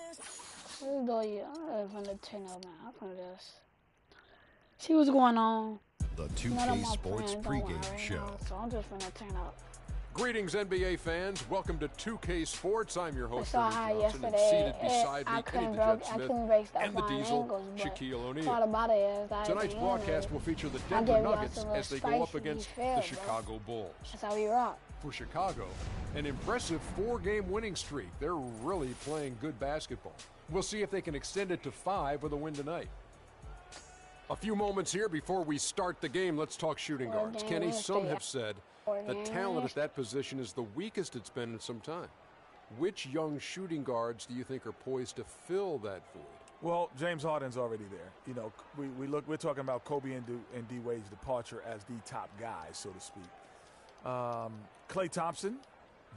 Let's do you. I'm gonna turn up, man. I'm gonna just see what's going on. The None of 2K my Sports friends don't pregame right show. now, so I'm just gonna turn up. Greetings, NBA fans. Welcome to 2K Sports. I'm your I host, saw Ernie how Johnson, and yesterday seated beside I me, couldn't Kenny the break, Jet I Smith, couldn't break stuff and the by Diesel, angles, but Shaquille thought O'Neal. about it is Tonight's broadcast will feature the Denver Nuggets as they go up against the Chicago Bulls. That's how we rock. For Chicago, an impressive 4-game winning streak. They're really playing good basketball. We'll see if they can extend it to 5 with a win tonight. A few moments here before we start the game, let's talk shooting guards. Kenny, some have said the talent at that position is the weakest it's been in some time. Which young shooting guards do you think are poised to fill that void? Well, James Harden's already there. You know, we're talking about Kobe and D Wade's departure as the top guys, so to speak. Klay Thompson,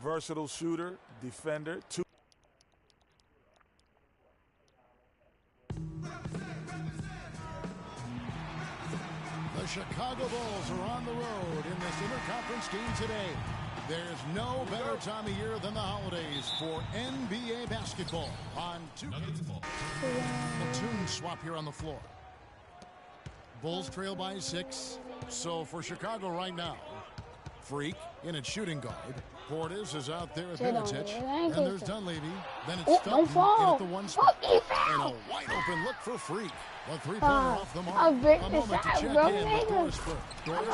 versatile shooter, defender. The Chicago Bulls are on the road in this interconference game today. There's no better time of year than the holidays for NBA basketball on 2K. Platoon swap here on the floor. Bulls trail by 6. So for Chicago right now, Freak in at shooting guard. Portis is out there at Mirotic. And there's Dunleavy. Then it's Felton in at the 1 spot. And a wide open look for Freak. The three-pointer off the mark. A moment to check in with Doris Burke. Doris?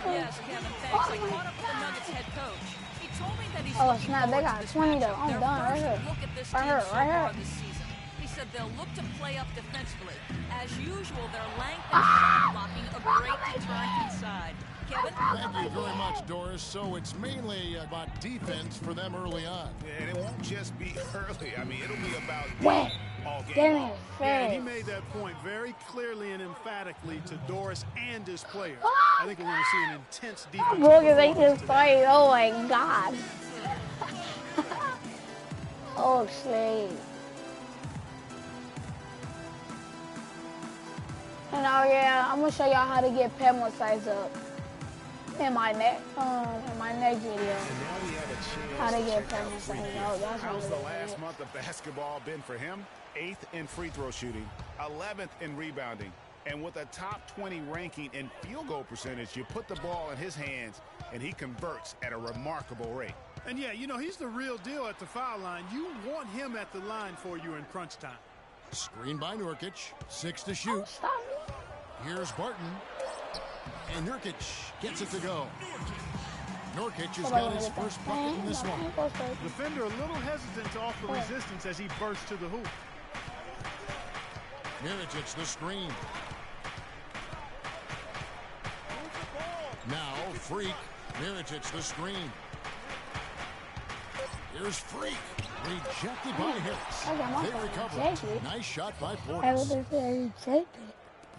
Yes, Kevin, thanks. I caught up with the Nuggets head coach. He told me that he's looking snap, they forward got to this 20 though. matchup. I'm Their done right first here. look at this Right team here, so right far here. this season. He said they'll look to play up defensively. As usual, their length and shot blocking a great deterrent inside. Kevin? Thank you very much, Doris. So it's mainly about defense for them early on. And it won't just be early. I mean, it'll be about Wait. all game Damn long. it, Yeah, fair. he made that point very clearly and emphatically to Doris and his players. I think we're going to see an intense defense. Brookers ain't just played. Oh my god. Oh, slave. And yeah, I'm gonna show y'all how to get Pamela size up in my next video. And now we have a chance How to to get check out Pamela Freak. size up. That's How's what the it last is. month of basketball been for him? 8th in free throw shooting, 11th in rebounding, and with a top 20 ranking in field goal percentage, you put the ball in his hands and he converts at a remarkable rate. And yeah, you know, he's the real deal at the foul line. You want him at the line for you in crunch time. Screen by Nurkic. 6 to shoot. Stop me. Here's Barton. And Nurkic gets it to go. Nurkic has got his first bucket in this one. Defender a little hesitant to offer resistance as he bursts to the hoop. Mirotic the screen. Now Freak. Mirotic the screen. Here's Freak. Rejected by Harris. They recover. Nice shot by Portis.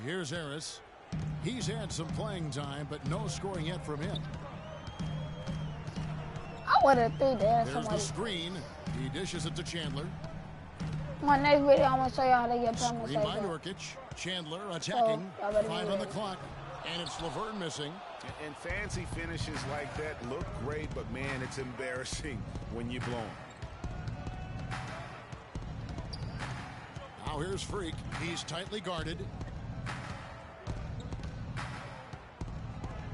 Here's Harris. He's had some playing time, but no scoring yet from him. I would have threw that. There's the Somebody. screen. He dishes it to Chandler. My next video, I'm gonna show y'all how to get Pamela Screen by size up. Nurkic. Chandler attacking. y'all better 5 be on the ready. clock. And it's Laverne missing. And fancy finishes like that look great, but man, it's embarrassing when you blow 'em. Now here's Freak. He's tightly guarded.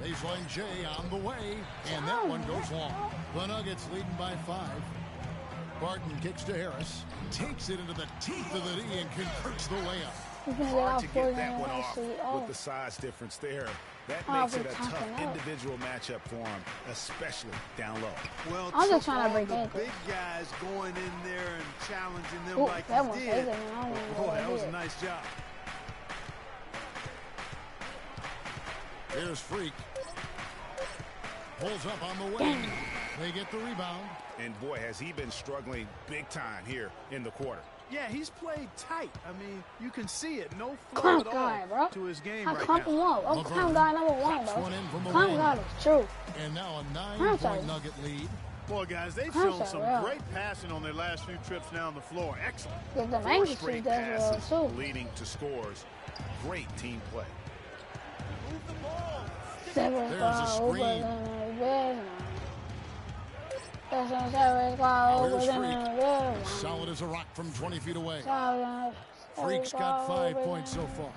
Baseline J on the way. And that one goes long. The Nuggets leading by 5. Barton kicks to Harris. Takes it into the teeth of the knee and converts the layup. Hard to get that one off with the size difference there. That makes it a tough individual matchup for him, especially down low. Well, I'm just took trying to all break the ankles. big guys going in there and challenging them Ooh, like that he one did. taken, man. I don't even know Oh, what I that was a did. nice job. Here's Freak. Pulls up on the wing. They get the rebound. And boy, has he been struggling big time here in the quarter. Yeah, he's played tight. I mean, you can see it. No flow Clump at guy, all bro. to his game I right clump him now. up. I'm clump guy number 1, Pops bro. one in from the Clump wing. guy is true. And now a sorry. 9-point Nugget lead. Boy, guys, they've I'm shown some sorry. great passing on their last few trips down the floor. Excellent. Get the 4 mango straight trees as well, passes too. leading to scores. Great team play. 7 There's a screen. Here's Freak. Solid as a rock from 20 feet away. Freak's got 5 points so far.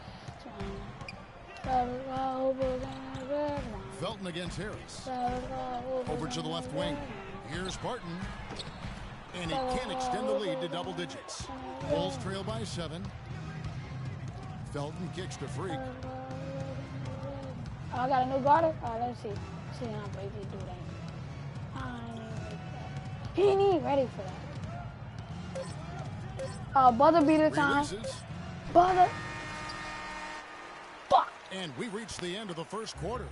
Felton against Harris. Over to the left wing. Here's Barton. And he can't extend the lead to double digits. Bulls trail by 7. Felton kicks to Freak. Oh, I got a new guarder. Let's see. See how brave he do that. He ain't even ready for that. Buzzer beater time. Buzzer. Fuck. And we reach the end of the first quarter.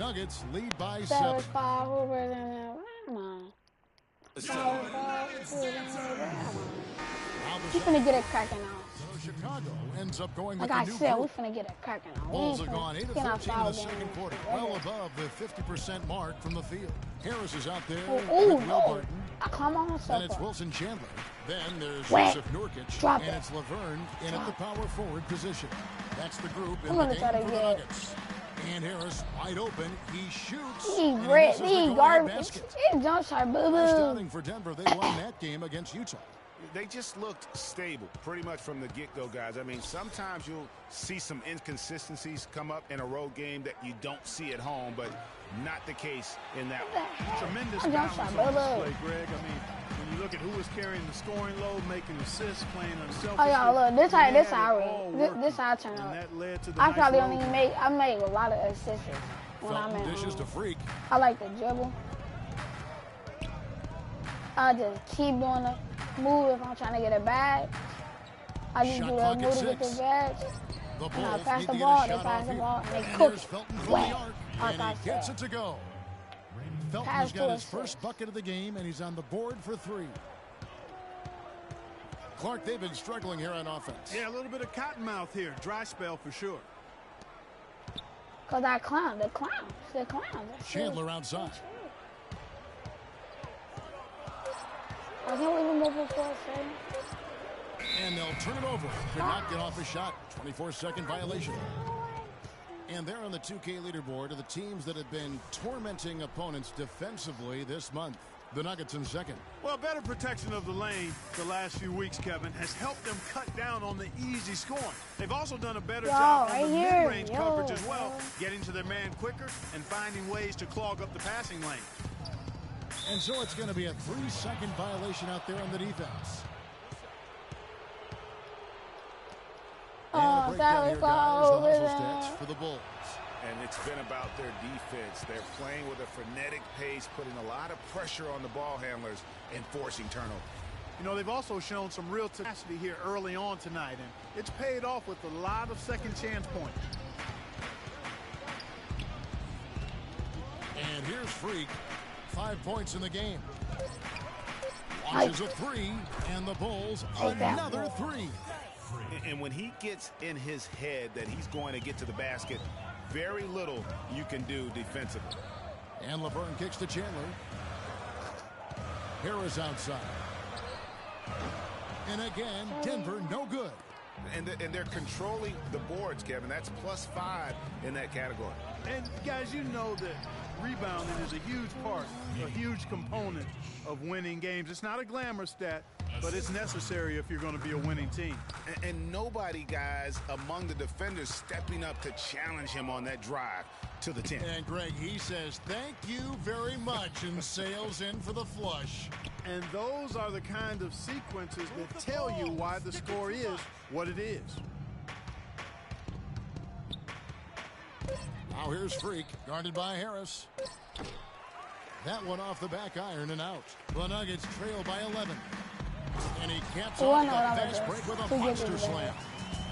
Nuggets lead by 7. He's finna get it cracking out. So Chicago ends up going with like I the new said, we group. finna get it cracking out. Bulls have gone 8 of 13 in the second quarter, well above the 50% mark from the field. Harris is out there with Will Barton. Come on, Then it's Wilson Chandler. Then there's Wet. Yusuf Nurkic. Drop and it. it's Laverne in at the power forward position. That's the group in I'm the gonna game try to for the get- Nuggets. And Harris wide open. He shoots. He and red, misses the he go-ahead garbage. basket. He jump shot, boo First boo. outing for Denver. They won that game against Utah. They just looked stable pretty much from the get-go, guys. I mean, sometimes you'll see some inconsistencies come up in a road game that you don't see at home, but not the case in that one. Tremendous I'm balance jump on shot, display, Greg. I mean, when you look at who was carrying the scoring load, making assists, playing unselfishly. Oh yeah, look, this they this had how it all this how I working, turn and up. that led to the I nice probably road don't even game. I make a lot of assists when I'm Felton at dishes to home. Freak. I like the dribble. I just keep doing the move if I'm trying to get it back. I just Shot do that clock move at to get the 6. badge. The And I Bulls pass need the to get ball, a they shot pass off the here. ball, and they And cook here's it. Felton from Wet. the arc, Like and I he gets said. it to go. Felton Pass has got to his assist. first bucket of the game, and he's on the board for 3. Clark, they've been struggling here on offense. Yeah, a little bit of cottonmouth here. Dry spell for sure. Cause the clowns. That's Chandler outside. I can't leave him over for a second. And they'll turn it over. Could not get off a shot. 24-second violation. And they're on the 2K leaderboard of the teams that have been tormenting opponents defensively this month. The Nuggets in second. Well, better protection of the lane the last few weeks, Kevin, has helped them cut down on the easy scoring. They've also done a better job on right the here. mid-range coverage as Yo, well, bro. getting to their man quicker and finding ways to clog up the passing lane. And so it's going to be a 3-second violation out there on the defense. And a breakdown here, guys. The hustle stats for the Bulls. And it's been about their defense. They're playing with a frenetic pace, putting a lot of pressure on the ball handlers and forcing turnover. You know, they've also shown some real tenacity here early on tonight, and it's paid off with a lot of second chance points. And here's Freak. 5 points in the game. Launches a 3, and the Bulls another 3. And when he gets in his head that he's going to get to the basket, very little you can do defensively. And Laverne kicks to Chandler. Harris outside. And again, Denver no good. And they're controlling the boards, Kevin. That's +5 in that category. And, guys, you know that rebounding is a huge part, a huge component of winning games. It's not a glamour stat, but it's necessary if you're going to be a winning team. And nobody, guys, among the defenders stepping up to challenge him on that drive to the 10. And Greg, he says, thank you very much, and sails in for the flush. And those are the kind of sequences that tell you why the score is what it is. Now here's Freak, guarded by Harris. That one off the back iron and out. The Nuggets trail by 11. And he caps Oh, I off know what the I'm fast gonna break do. with a To get monster it slam.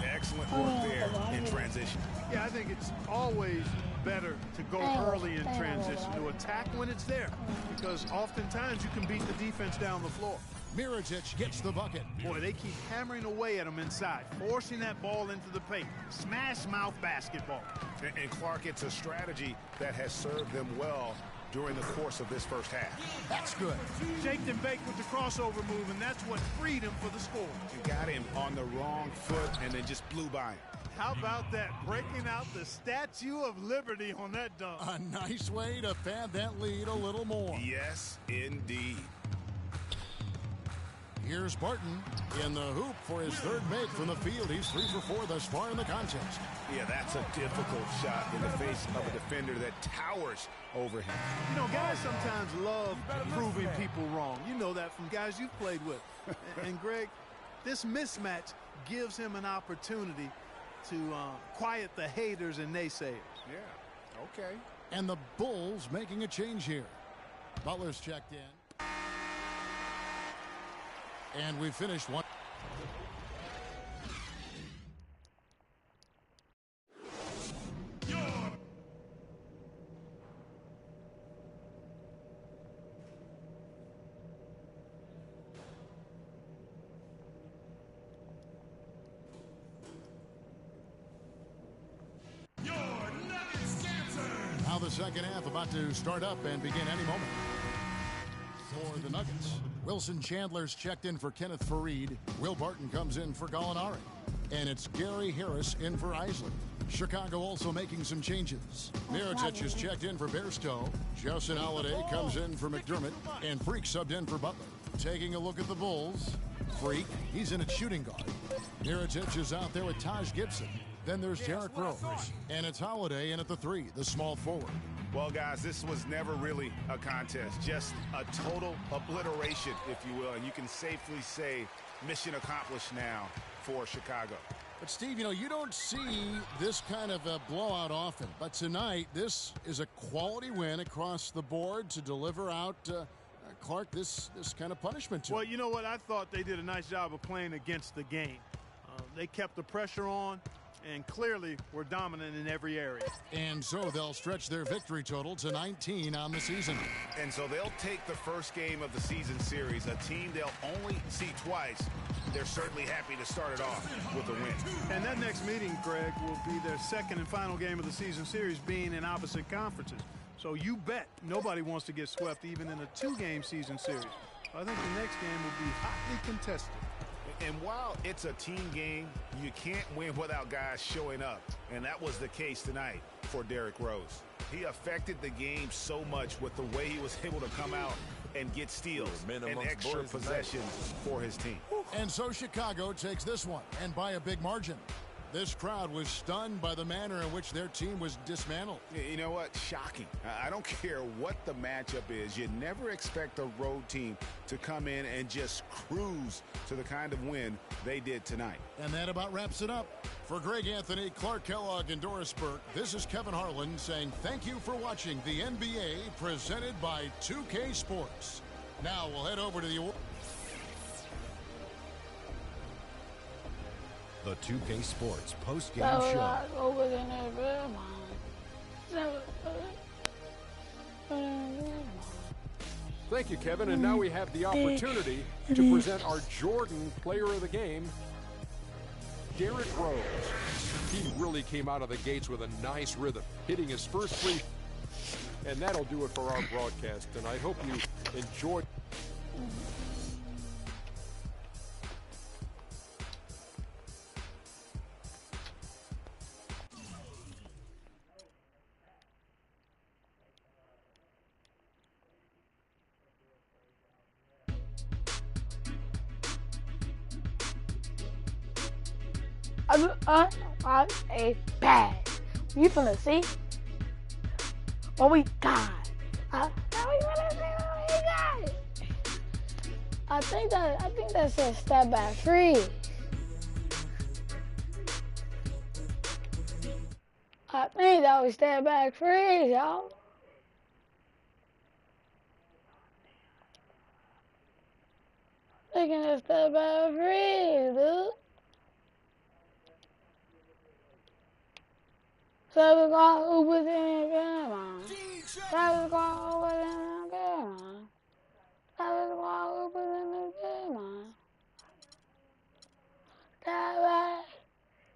Excellent work there in transition. Yeah, I think it's always better to go early in transition, to attack when it's there, because oftentimes you can beat the defense down the floor. Mirotic gets the bucket. Boy, they keep hammering away at them inside, forcing that ball into the paint. Smash mouth basketball. And Clark, it's a strategy that has served them well during the course of this first half. That's good. Shaked and baked with the crossover move, and that's what freed him for the score. You got him on the wrong foot and then just blew by him. How about that? Breaking out the Statue of Liberty on that dunk. A nice way to pad that lead a little more. Yes, indeed. Here's Barton in the hoop for his third make from the field. He's 3 for 4 thus far in the contest. Yeah, that's a difficult shot in the face of a defender that towers over him. You know, guys sometimes love proving people wrong. You know that from guys you've played with. And Greg, this mismatch gives him an opportunity to quiet the haters and naysayers. Yeah, okay. And the Bulls making a change here. Butler's checked in. And we finished one. Now the second half about to start up and begin any moment. For the Nuggets, Wilson Chandler's checked in for Kenneth Faried. Will Barton comes in for Gallinari. And it's Gary Harris in for Isley. Chicago also making some changes. Mirotic is checked in for Bairstow. Justin Holiday comes in for McDermott. And Freak subbed in for Butler. Taking a look at the Bulls. Freak, he's in at shooting guard. Mirotic is out there with Taj Gibson. Then there's Derrick Rose. And it's Holiday in at the 3, the small forward. Well, guys, this was never really a contest, just a total obliteration, if you will, and you can safely say mission accomplished now for Chicago. But, Steve, you know, you don't see this kind of a blowout often. But tonight, this is a quality win across the board to deliver out, Clark, this kind of punishment to Well, him. you know what? I thought they did a nice job of playing against the game. They kept the pressure on and clearly were dominant in every area. And so they'll stretch their victory total to 19 on the season. And so they'll take the first game of the season series, a team they'll only see twice. They're certainly happy to start it off with a win. And that next meeting, Greg, will be their second and final game of the season series, being in opposite conferences. So you bet nobody wants to get swept even in a 2-game season series. I think the next game will be hotly contested. And while it's a team game, you can't win without guys showing up. And that was the case tonight for Derrick Rose. He affected the game so much with the way he was able to come out and get steals and extra possessions for his team. And so Chicago takes this one, and by a big margin. This crowd was stunned by the manner in which their team was dismantled. You know what? Shocking. I don't care what the matchup is. You never expect a road team to come in and just cruise to the kind of win they did tonight. And that about wraps it up. For Greg Anthony, Clark Kellogg, and Doris Burke, this is Kevin Harlan saying thank you for watching the NBA presented by 2K Sports. Now we'll head over to the... The 2K Sports post-game show. Thank you, Kevin. And now we have the opportunity to present our Jordan Player of the Game, Derrick Rose. He really came out of the gates with a nice rhythm, hitting his first three. And that'll do it for our broadcast. And I hope you enjoyed. A bad. You finna see what we got. Now we finna see what we got. I think that says step back freeze. I think that was step back freeze, y'all. Thinking of step back freeze, dude. So we got who was in the game, so we got who was in the game, so we got who was in the game,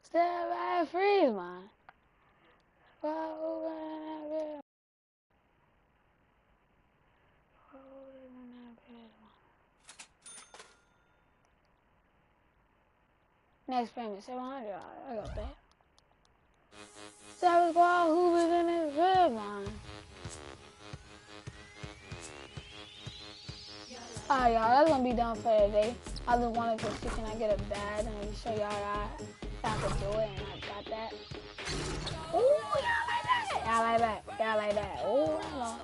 step back, freeze, man. Got who was in the game. Next payment, $700. I got that. Savage Squad Hoopers in his crib, man. Alright, y'all, that's gonna be done for today. I just wanted to see, can I get a badge and let me show y'all that I could do it, and I got that. Ooh, y'all like that? Y'all like that? Y'all like that? Ooh, I know.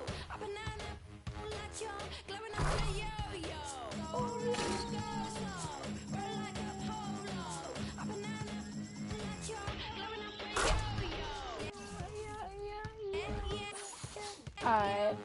Alright.